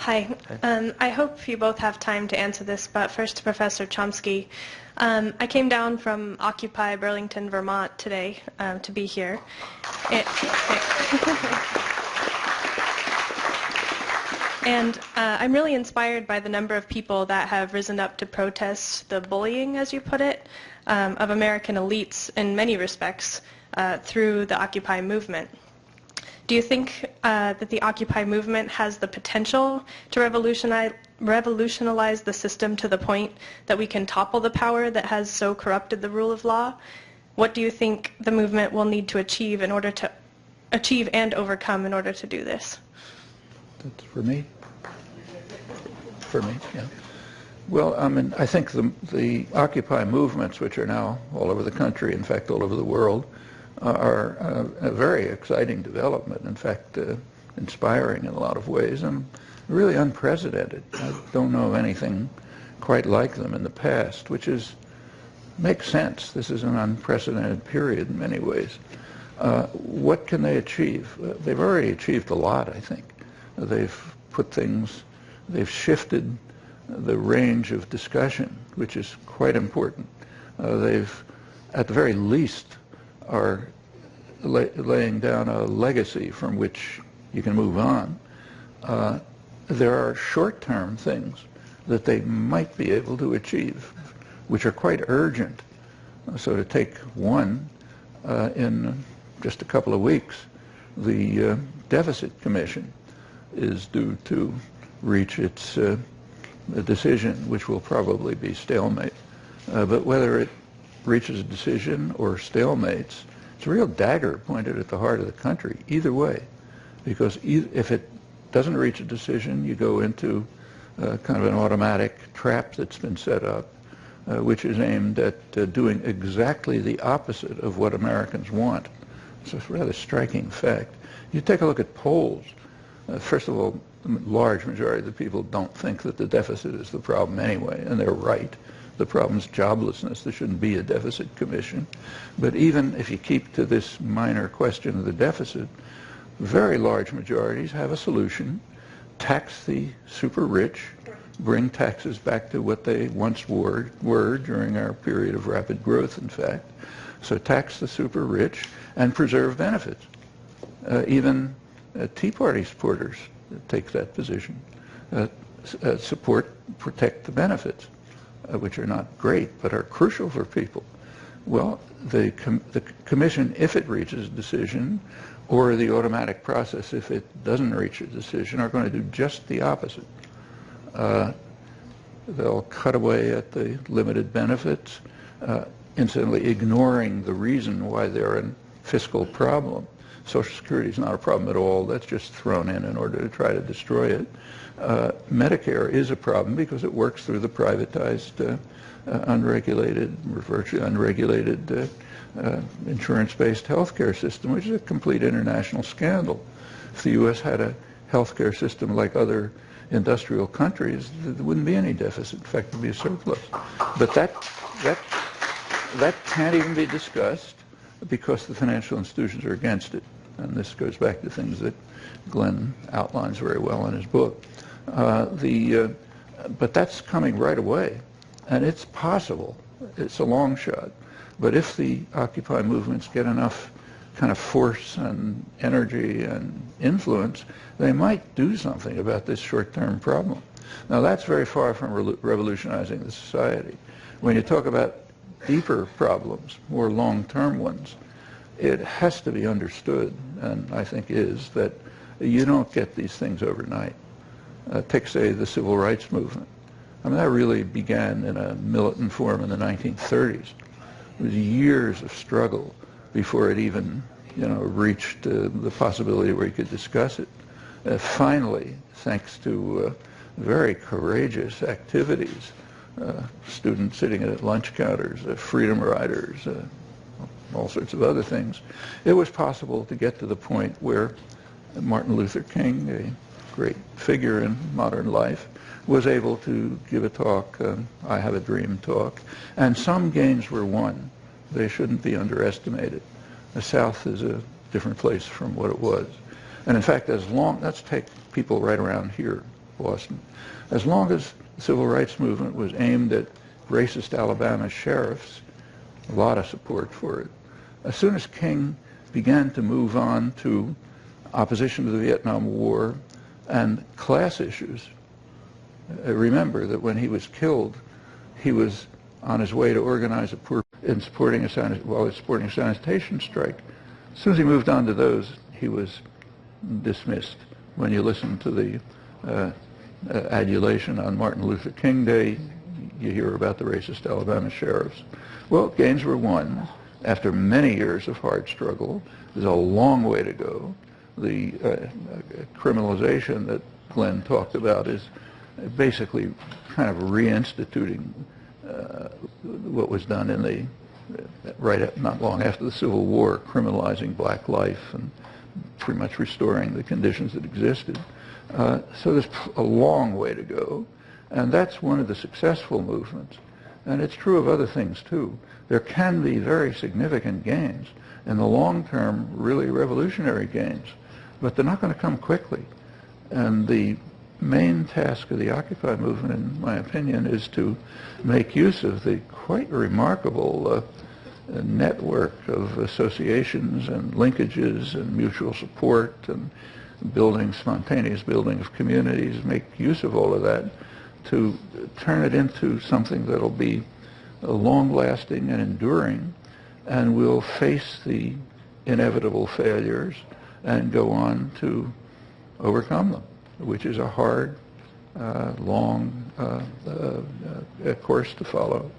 Hi. I hope you both have time to answer this, but first to Professor Chomsky. I came down from Occupy Burlington, Vermont today to be here. And I'm really inspired by the number of people that have risen up to protest the bullying, as you put it, of American elites in many respects through the Occupy movement. Do you think that the Occupy movement has the potential to revolutionize the system to the point that we can topple the power that has so corrupted the rule of law? What do you think the movement will need to achieve in order to achieve and overcome in order to do this? That's for me? For me, yeah. Well, I mean, I think the Occupy movements, which are now all over the country, in fact, all over the world, are a very exciting development, in fact, inspiring in a lot of ways, and really unprecedented. I don't know of anything quite like them in the past, which makes sense. This is an unprecedented period in many ways. What can they achieve? They've already achieved a lot, I think. They've shifted the range of discussion, which is quite important. They've, at the very least, are laying down a legacy from which you can move on. There are short-term things that they might be able to achieve, which are quite urgent. So to take one, in just a couple of weeks, the Deficit Commission is due to reach its decision, which will probably be stalemate. But whether it reaches a decision or stalemates, it's a real dagger pointed at the heart of the country, either way. Because if it doesn't reach a decision, you go into kind of an automatic trap that's been set up, which is aimed at doing exactly the opposite of what Americans want. It's a rather striking fact. You take a look at polls. First of all, the large majority of the people don't think that the deficit is the problem anyway, and they're right. The problem's joblessness. There shouldn't be a deficit commission. But even if you keep to this minor question of the deficit, very large majorities have a solution. Tax the super rich, bring taxes back to what they once were during our period of rapid growth, in fact. So tax the super rich and preserve benefits. Even Tea Party supporters take that position. Protect the benefits, which are not great, but are crucial for people. Well, the commission, if it reaches a decision, or the automatic process, if it doesn't reach a decision, are going to do just the opposite. They'll cut away at the limited benefits, incidentally ignoring the reason why they're a fiscal problem. Social Security is not a problem at all. That's just thrown in order to try to destroy it. Medicare is a problem because it works through the privatized, unregulated, or virtually unregulated insurance-based healthcare system, which is a complete international scandal. If the U.S. had a healthcare system like other industrial countries, there wouldn't be any deficit. In fact, there'd be a surplus. But that can't even be discussed because the financial institutions are against it. And this goes back to things that Glenn outlines very well in his book. But that's coming right away. And it's possible. It's a long shot. But if the Occupy movements get enough kind of force and energy and influence, they might do something about this short-term problem. Now, that's very far from revolutionizing the society. When you talk about deeper problems, more long-term ones, it has to be understood, and I think is, that you don't get these things overnight. Take, say, the civil rights movement. I mean, that really began in a militant form in the 1930s. It was years of struggle before it even, reached the possibility where you could discuss it. Finally, thanks to very courageous activities, students sitting at lunch counters, freedom riders, all sorts of other things, it was possible to get to the point where Martin Luther King, a great figure in modern life, was able to give a talk, I Have a Dream talk, and some gains were won. They shouldn't be underestimated. The South is a different place from what it was. And in fact, let's take people right around here, Boston. As long as the civil rights movement was aimed at racist Alabama sheriffs, a lot of support for it. As soon as King began to move on to opposition to the Vietnam War and class issues, remember that when he was killed, he was on his way to organize supporting a sanitation strike. As soon as he moved on to those, he was dismissed. When you listen to the adulation on Martin Luther King Day, you hear about the racist Alabama sheriffs. Well, gains were won after many years of hard struggle. There's a long way to go. The criminalization that Glenn talked about is basically kind of reinstituting what was done in the not long after the Civil War, criminalizing black life and pretty much restoring the conditions that existed. So there's a long way to go, and that's one of the successful movements. And it's true of other things too. There can be very significant gains, in the long term, really revolutionary gains, but they're not going to come quickly. And the main task of the Occupy movement, in my opinion, is to make use of the quite remarkable network of associations and linkages and mutual support and spontaneous building of communities, make use of all of that to turn it into something that'll be long-lasting and enduring, and will face the inevitable failures and go on to overcome them, which is a hard, long course to follow.